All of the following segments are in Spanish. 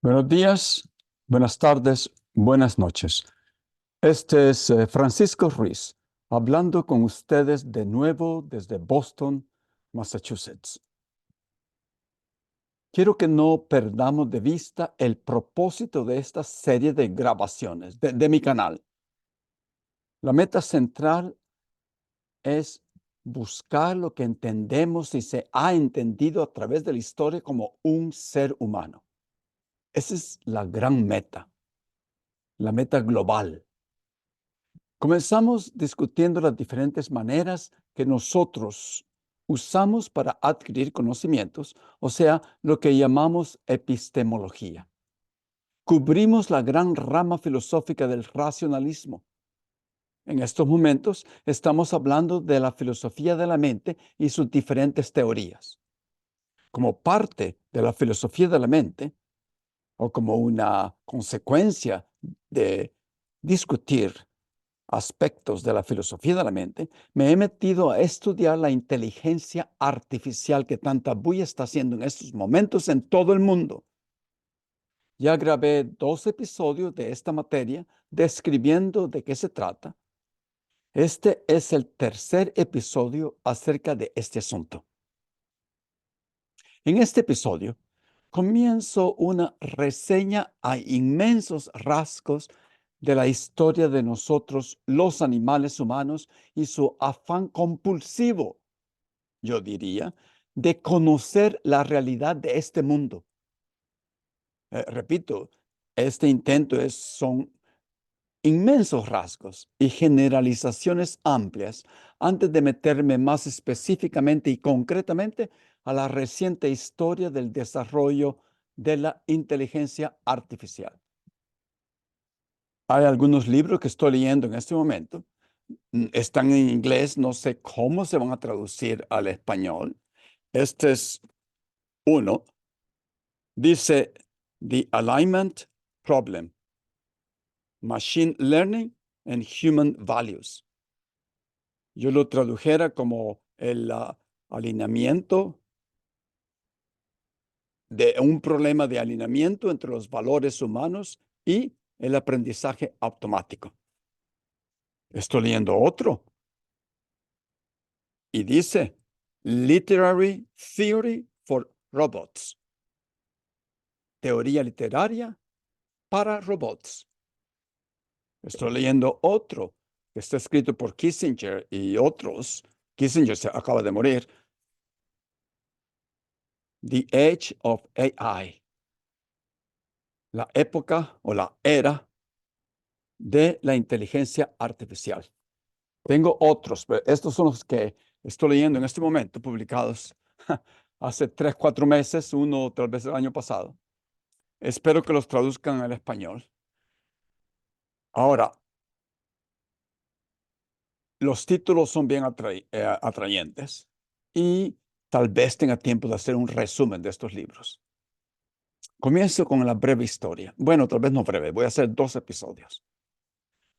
Buenos días, buenas tardes, buenas noches. Este es Francisco Ruiz, hablando con ustedes de nuevo desde Boston, Massachusetts. Quiero que no perdamos de vista el propósito de esta serie de grabaciones de mi canal. La meta central es buscar lo que entendemos y se ha entendido a través de la historia como un ser humano. Esa es la meta global. Comenzamos discutiendo las diferentes maneras que nosotros usamos para adquirir conocimientos, o sea, lo que llamamos epistemología. Cubrimos la gran rama filosófica del racionalismo. En estos momentos estamos hablando de la filosofía de la mente y sus diferentes teorías. Como parte de la filosofía de la mente, o como una consecuencia de discutir aspectos de la filosofía de la mente, me he metido a estudiar la inteligencia artificial que tanta bulla está haciendo en estos momentos en todo el mundo. Ya grabé 2 episodios de esta materia describiendo de qué se trata. Este es el tercer episodio acerca de este asunto. En este episodio, comienzo una reseña a inmensos rasgos de la historia de nosotros, los animales humanos, y su afán compulsivo, yo diría, de conocer la realidad de este mundo. Repito, este intento son inmensos rasgos y generalizaciones amplias antes de meterme más específicamente y concretamente a la reciente historia del desarrollo de la inteligencia artificial. Hay algunos libros que estoy leyendo en este momento. Están en inglés, no sé cómo se van a traducir al español. Este es uno. Dice The Alignment Problem, Machine Learning and Human Values. Yo lo tradujera como el alineamiento de un problema de alineamiento entre los valores humanos y el aprendizaje automático. Estoy leyendo otro y dice Literary Theory for Robots, teoría literaria para robots. Estoy leyendo otro que está escrito por Kissinger y otros. Kissinger se acaba de morir. The Age of AI, la época o la era de la inteligencia artificial. Tengo otros, pero estos son los que estoy leyendo en este momento, publicados hace 3, 4 meses, uno tal vez el año pasado. Espero que los traduzcan al español. Ahora, los títulos son bien atrayentes y tal vez tenga tiempo de hacer un resumen de estos libros. Comienzo con la breve historia. Bueno, tal vez no breve, voy a hacer 2 episodios.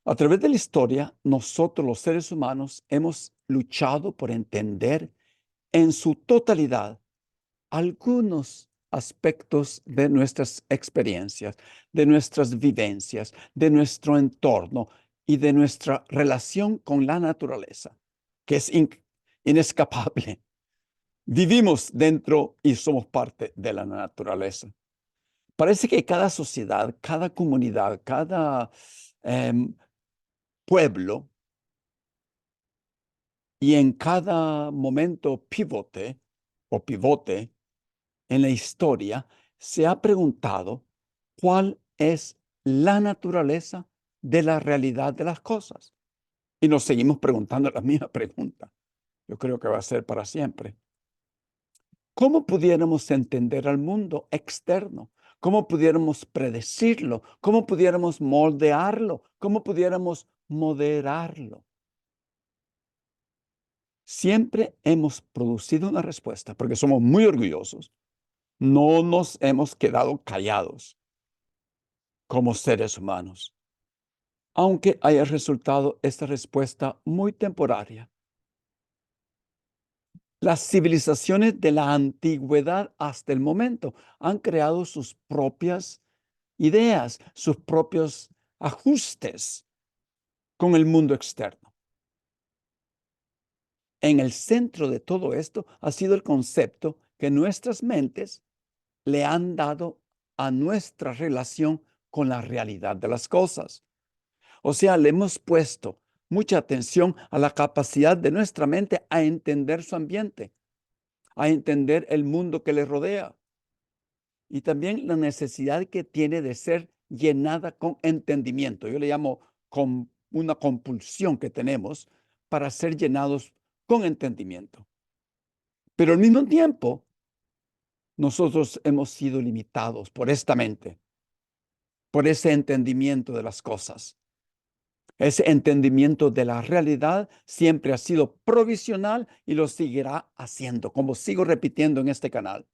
A través de la historia, nosotros los seres humanos hemos luchado por entender en su totalidad algunos aspectos de nuestras experiencias, de nuestras vivencias, de nuestro entorno y de nuestra relación con la naturaleza, que es inescapable. Vivimos dentro y somos parte de la naturaleza. Parece que cada sociedad, cada comunidad, cada em, pueblo y en cada momento pivote en la historia, se ha preguntado cuál es la naturaleza de la realidad de las cosas. Y nos seguimos preguntando la misma pregunta. Yo creo que va a ser para siempre. ¿Cómo pudiéramos entender al mundo externo? ¿Cómo pudiéramos predecirlo? ¿Cómo pudiéramos moldearlo? ¿Cómo pudiéramos moderarlo? Siempre hemos producido una respuesta porque somos muy orgullosos. No nos hemos quedado callados como seres humanos, aunque haya resultado esta respuesta muy temporaria. Las civilizaciones de la antigüedad hasta el momento han creado sus propias ideas, sus propios ajustes con el mundo externo. En el centro de todo esto ha sido el concepto que nuestras mentes le han dado a nuestra relación con la realidad de las cosas. O sea, le hemos puesto mucha atención a la capacidad de nuestra mente a entender su ambiente, a entender el mundo que le rodea y también la necesidad que tiene de ser llenada con entendimiento. Yo le llamo una compulsión que tenemos para ser llenados con entendimiento. Pero al mismo tiempo, nosotros hemos sido limitados por esta mente, por ese entendimiento de las cosas. Ese entendimiento de la realidad siempre ha sido provisional y lo seguirá haciendo, como sigo repitiendo en este canal.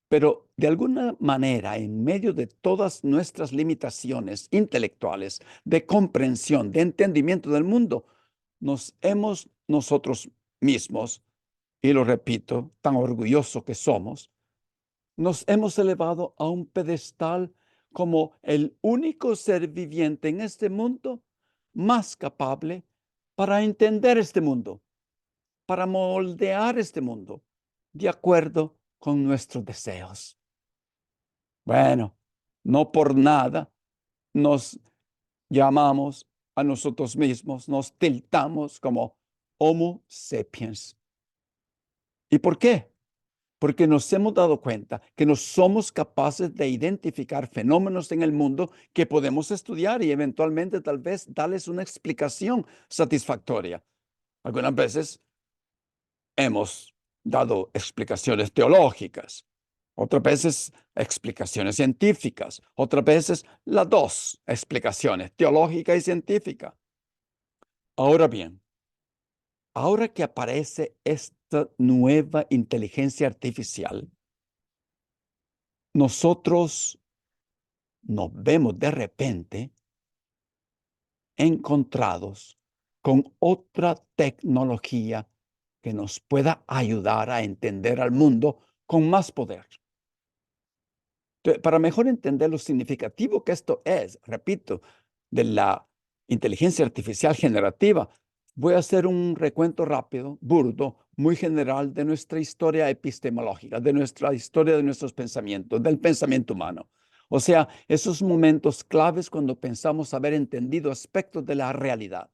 Pero de alguna manera, en medio de todas nuestras limitaciones intelectuales, de comprensión, de entendimiento del mundo, nos hemos nosotros mismos, y lo repito, tan orgulloso que somos, nos hemos elevado a un pedestal como el único ser viviente en este mundo más capaz para entender este mundo, para moldear este mundo de acuerdo con nuestros deseos. Bueno, no por nada nos llamamos a nosotros mismos, nos tiltamos como Homo sapiens. ¿Y por qué? Porque nos hemos dado cuenta que no somos capaces de identificar fenómenos en el mundo que podemos estudiar y eventualmente tal vez darles una explicación satisfactoria. Algunas veces hemos dado explicaciones teológicas, otras veces explicaciones científicas, otras veces las dos explicaciones, teológica y científica. Ahora bien, ahora que aparece esta nueva inteligencia artificial, nosotros nos vemos de repente encontrados con otra tecnología que nos pueda ayudar a entender al mundo con más poder. Para mejor entender lo significativo que esto es, repito, de la inteligencia artificial generativa, voy a hacer un recuento rápido, burdo, muy general de nuestra historia epistemológica, de nuestra historia de nuestros pensamientos, del pensamiento humano. O sea, esos momentos claves cuando pensamos haber entendido aspectos de la realidad.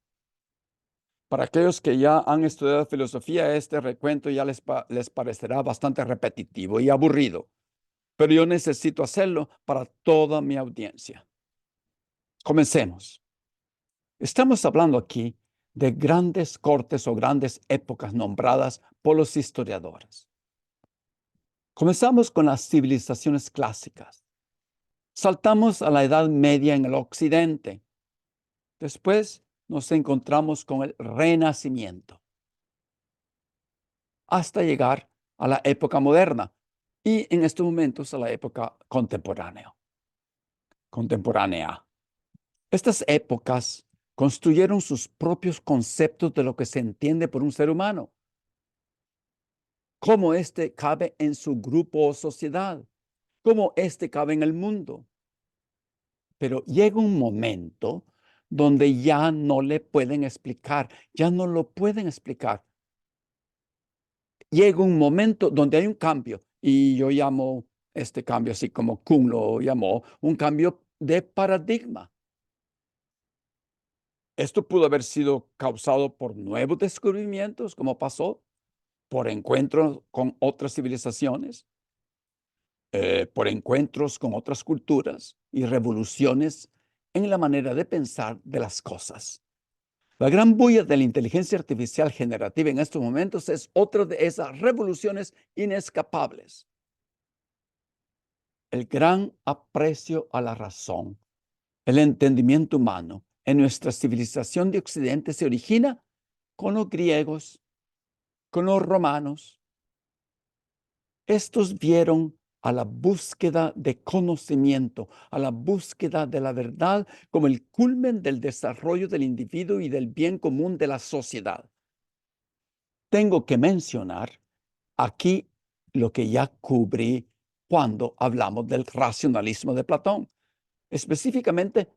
Para aquellos que ya han estudiado filosofía, este recuento ya les parecerá bastante repetitivo y aburrido, pero yo necesito hacerlo para toda mi audiencia. Comencemos. Estamos hablando aquí de grandes cortes o grandes épocas nombradas por los historiadores. Comenzamos con las civilizaciones clásicas. Saltamos a la Edad Media en el Occidente. Después nos encontramos con el Renacimiento, hasta llegar a la época moderna y en estos momentos a la época contemporánea. Estas épocas construyeron sus propios conceptos de lo que se entiende por un ser humano, cómo éste cabe en su grupo o sociedad, cómo éste cabe en el mundo. Pero llega un momento donde ya no le pueden explicar, ya no lo pueden explicar. Llega un momento donde hay un cambio, y yo llamo este cambio, así como Kuhn lo llamó, un cambio de paradigma. Esto pudo haber sido causado por nuevos descubrimientos, como pasó, por encuentros con otras civilizaciones, por encuentros con otras culturas y revoluciones en la manera de pensar de las cosas. La gran bulla de la inteligencia artificial generativa en estos momentos es otra de esas revoluciones inescapables. El gran aprecio a la razón, el entendimiento humano en nuestra civilización de Occidente se origina con los griegos, con los romanos. Estos vieron a la búsqueda de conocimiento, a la búsqueda de la verdad como el culmen del desarrollo del individuo y del bien común de la sociedad. Tengo que mencionar aquí lo que ya cubrí cuando hablamos del racionalismo de Platón. Específicamente,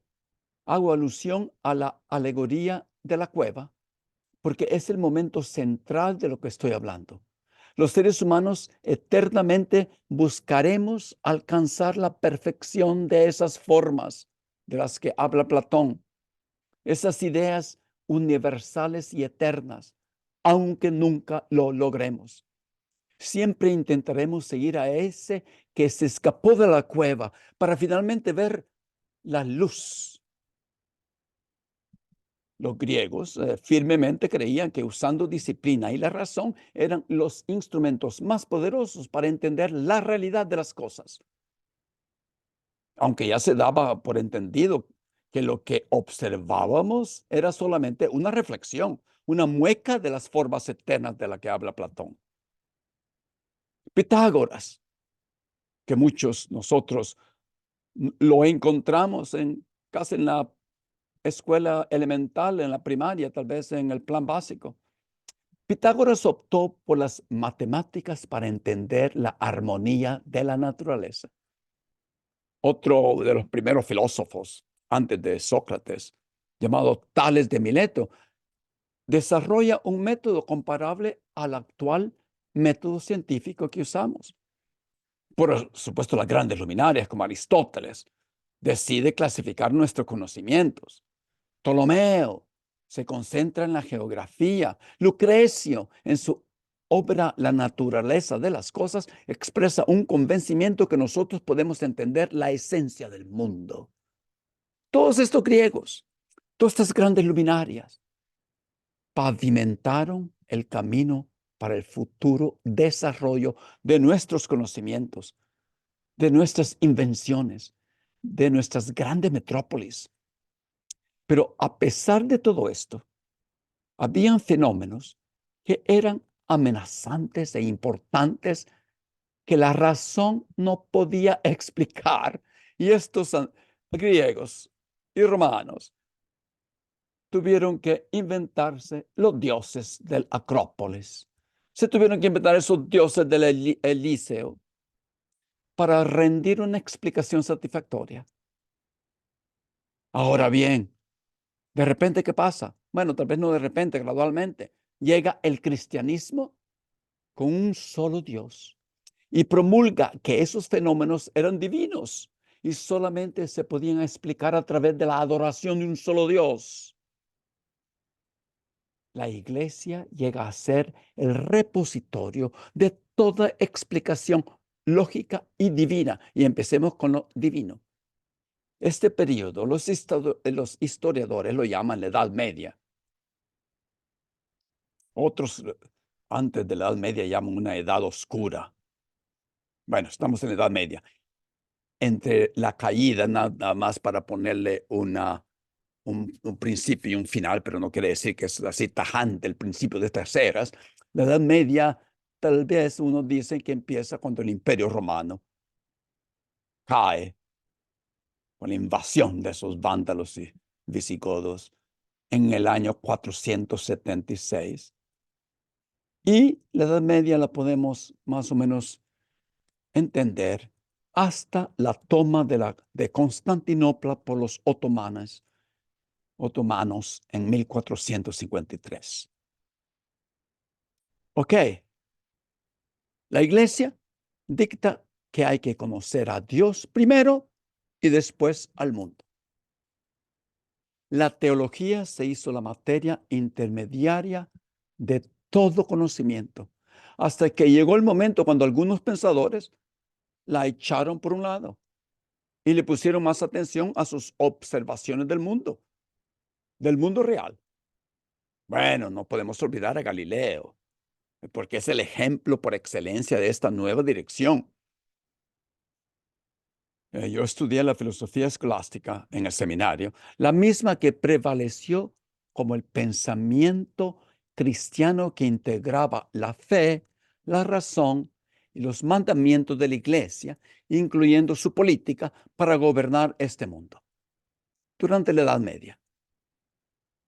hago alusión a la alegoría de la cueva, porque es el momento central de lo que estoy hablando. Los seres humanos eternamente buscaremos alcanzar la perfección de esas formas de las que habla Platón, esas ideas universales y eternas, aunque nunca lo logremos. Siempre intentaremos seguir a ese que se escapó de la cueva para finalmente ver la luz. Los griegos firmemente creían que usando disciplina y la razón eran los instrumentos más poderosos para entender la realidad de las cosas. Aunque ya se daba por entendido que lo que observábamos era solamente una reflexión, una mueca de las formas eternas de la que habla Platón. Pitágoras, que muchos nosotros lo encontramos casi en la escuela elemental, en la primaria, tal vez en el plan básico. Pitágoras optó por las matemáticas para entender la armonía de la naturaleza. Otro de los primeros filósofos, antes de Sócrates, llamado Tales de Mileto, desarrolla un método comparable al actual método científico que usamos. Por supuesto, las grandes luminarias como Aristóteles decide clasificar nuestros conocimientos. Ptolomeo se concentra en la geografía. Lucrecio, en su obra La naturaleza de las cosas, expresa un convencimiento que nosotros podemos entender la esencia del mundo. Todos estos griegos, todas estas grandes luminarias, pavimentaron el camino para el futuro desarrollo de nuestros conocimientos, de nuestras invenciones, de nuestras grandes metrópolis. Pero a pesar de todo esto, habían fenómenos que eran amenazantes e importantes que la razón no podía explicar. Y estos griegos y romanos tuvieron que inventarse los dioses del Acrópolis. Se tuvieron que inventar esos dioses del Elíseo para rendir una explicación satisfactoria. Ahora bien, de repente, ¿qué pasa? Bueno, tal vez no de repente, gradualmente. Llega el cristianismo con un solo Dios y promulga que esos fenómenos eran divinos y solamente se podían explicar a través de la adoración de un solo Dios. La iglesia llega a ser el repositorio de toda explicación lógica y divina. Y empecemos con lo divino. Este periodo, los historiadores lo llaman la Edad Media. Otros, antes de la Edad Media, llaman una Edad Oscura. Bueno, estamos en la Edad Media. Entre la caída, nada más para ponerle un principio y un final, pero no quiere decir que es así tajante el principio de estas eras. La Edad Media, tal vez uno dice que empieza cuando el Imperio Romano cae con la invasión de esos vándalos y visigodos en el año 476. Y la Edad Media la podemos más o menos entender hasta la toma de Constantinopla por los otomanos en 1453. Ok, la iglesia dicta que hay que conocer a Dios primero y después al mundo. La teología se hizo la materia intermediaria de todo conocimiento, hasta que llegó el momento cuando algunos pensadores la echaron por un lado y le pusieron más atención a sus observaciones del mundo real. Bueno, no podemos olvidar a Galileo, porque es el ejemplo por excelencia de esta nueva dirección. Yo estudié la filosofía escolástica en el seminario, la misma que prevaleció como el pensamiento cristiano que integraba la fe, la razón y los mandamientos de la iglesia, incluyendo su política para gobernar este mundo durante la Edad Media.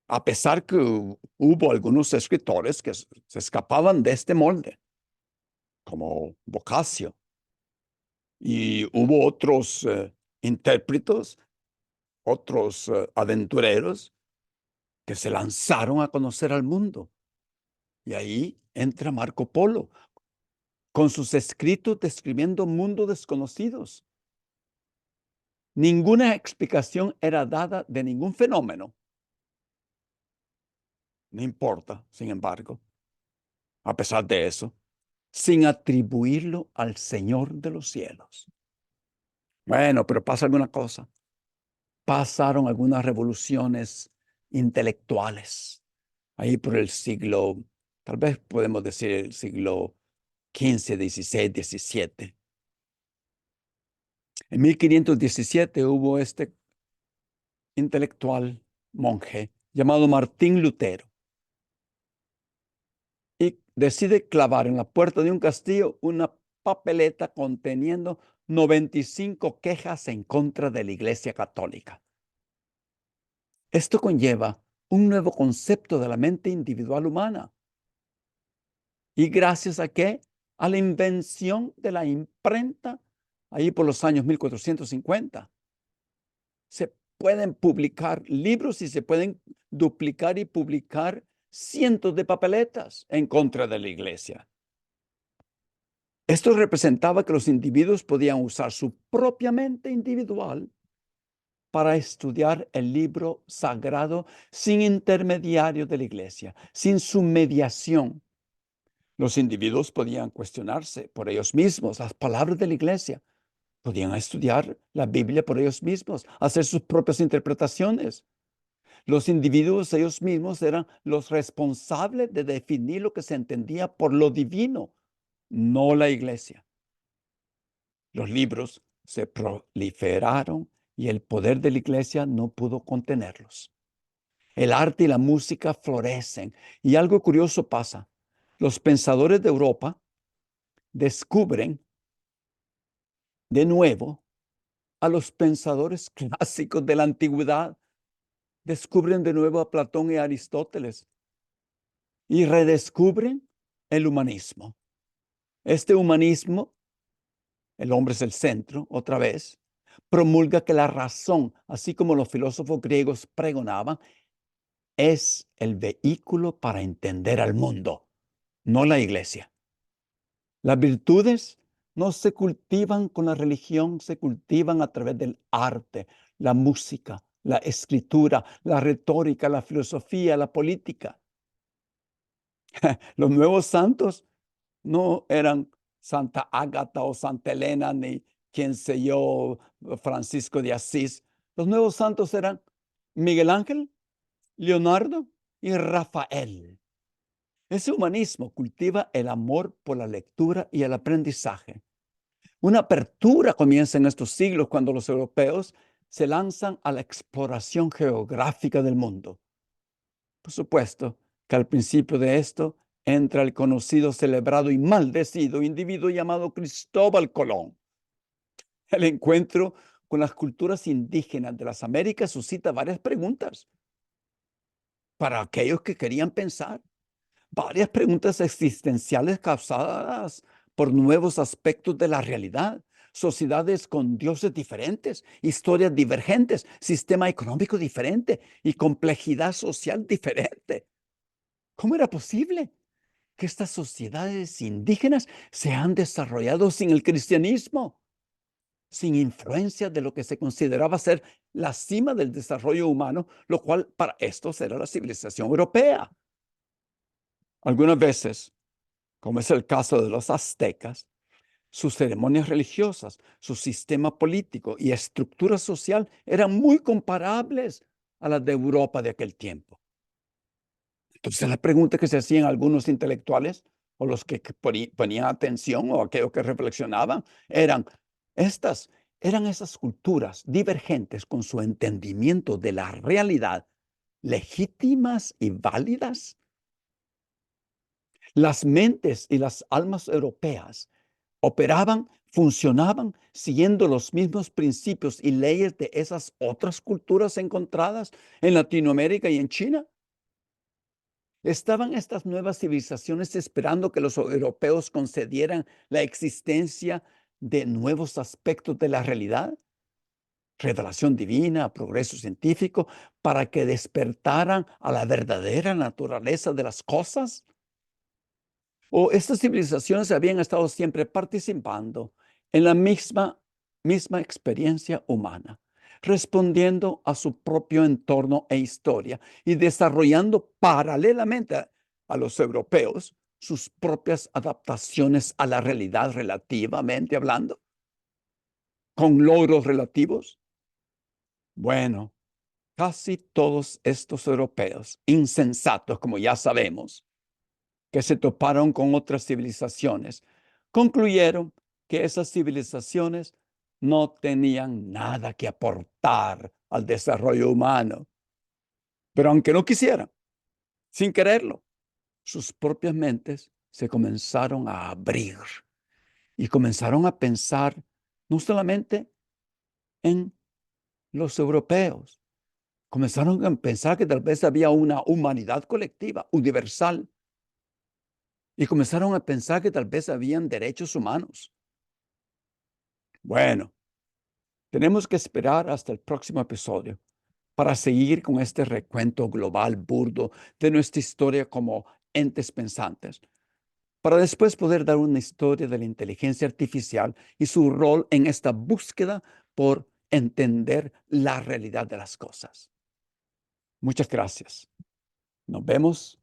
A pesar que hubo algunos escritores que se escapaban de este molde, como Boccaccio, Y hubo otros intérpretes, otros aventureros que se lanzaron a conocer al mundo. Y ahí entra Marco Polo con sus escritos describiendo mundos desconocidos. Ninguna explicación era dada de ningún fenómeno. No importa, sin embargo, a pesar de eso, sin atribuirlo al Señor de los cielos. Bueno, pero pasa alguna cosa. Pasaron algunas revoluciones intelectuales, ahí por el siglo, tal vez podemos decir el siglo XV, XVI, XVII. En 1517 hubo este intelectual monje llamado Martín Lutero y decide clavar en la puerta de un castillo una papeleta conteniendo 95 quejas en contra de la Iglesia Católica. Esto conlleva un nuevo concepto de la mente individual humana. ¿Y gracias a qué? A la invención de la imprenta, ahí por los años 1450. Se pueden publicar libros y se pueden duplicar y publicar cientos de papeletas en contra de la Iglesia. Esto representaba que los individuos podían usar su propia mente individual para estudiar el libro sagrado sin intermediario de la Iglesia, sin su mediación. Los individuos podían cuestionarse por ellos mismos las palabras de la Iglesia, podían estudiar la Biblia por ellos mismos, hacer sus propias interpretaciones. Los individuos ellos mismos eran los responsables de definir lo que se entendía por lo divino, no la Iglesia. Los libros se proliferaron y el poder de la Iglesia no pudo contenerlos. El arte y la música florecen y algo curioso pasa. Los pensadores de Europa descubren de nuevo a los pensadores clásicos de la antigüedad. Descubren de nuevo a Platón y a Aristóteles y redescubren el humanismo. Este humanismo, el hombre es el centro, otra vez, promulga que la razón, así como los filósofos griegos pregonaban, es el vehículo para entender al mundo, no la iglesia. Las virtudes no se cultivan con la religión, se cultivan a través del arte, la música, la escritura, la retórica, la filosofía, la política. Los nuevos santos no eran Santa Ágata o Santa Elena, ni quién sé yo, Francisco de Asís. Los nuevos santos eran Miguel Ángel, Leonardo y Rafael. Ese humanismo cultiva el amor por la lectura y el aprendizaje. Una apertura comienza en estos siglos cuando los europeos se lanzan a la exploración geográfica del mundo. Por supuesto que al principio de esto entra el conocido, celebrado y maldecido individuo llamado Cristóbal Colón. El encuentro con las culturas indígenas de las Américas suscita varias preguntas para aquellos que querían pensar, varias preguntas existenciales causadas por nuevos aspectos de la realidad, sociedades con dioses diferentes, historias divergentes, sistema económico diferente y complejidad social diferente. ¿Cómo era posible que estas sociedades indígenas se han desarrollado sin el cristianismo, sin influencia de lo que se consideraba ser la cima del desarrollo humano, lo cual para estos era la civilización europea? Algunas veces, como es el caso de los aztecas, sus ceremonias religiosas, su sistema político y estructura social eran muy comparables a las de Europa de aquel tiempo. Entonces la pregunta que se hacían algunos intelectuales o los que ponían atención o aquellos que reflexionaban estas, eran esas culturas divergentes con su entendimiento de la realidad legítimas y válidas. Las mentes y las almas europeas operaban, funcionaban siguiendo los mismos principios y leyes de esas otras culturas encontradas en Latinoamérica y en China. ¿Estaban estas nuevas civilizaciones esperando que los europeos concedieran la existencia de nuevos aspectos de la realidad, revelación divina, progreso científico, para que despertaran a la verdadera naturaleza de las cosas? ¿O estas civilizaciones habían estado siempre participando en la misma experiencia humana, respondiendo a su propio entorno e historia y desarrollando paralelamente a los europeos sus propias adaptaciones a la realidad relativamente hablando, con logros relativos? Bueno, casi todos estos europeos, insensatos, como ya sabemos, que se toparon con otras civilizaciones, concluyeron que esas civilizaciones no tenían nada que aportar al desarrollo humano. Pero aunque no quisieran, sin quererlo, sus propias mentes se comenzaron a abrir y comenzaron a pensar no solamente en los europeos, comenzaron a pensar que tal vez había una humanidad colectiva, universal, y comenzaron a pensar que tal vez habían derechos humanos. Bueno, tenemos que esperar hasta el próximo episodio para seguir con este recuento global burdo de nuestra historia como entes pensantes, para después poder dar una historia de la inteligencia artificial y su rol en esta búsqueda por entender la realidad de las cosas. Muchas gracias. Nos vemos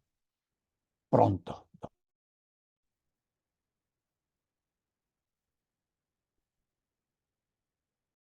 pronto.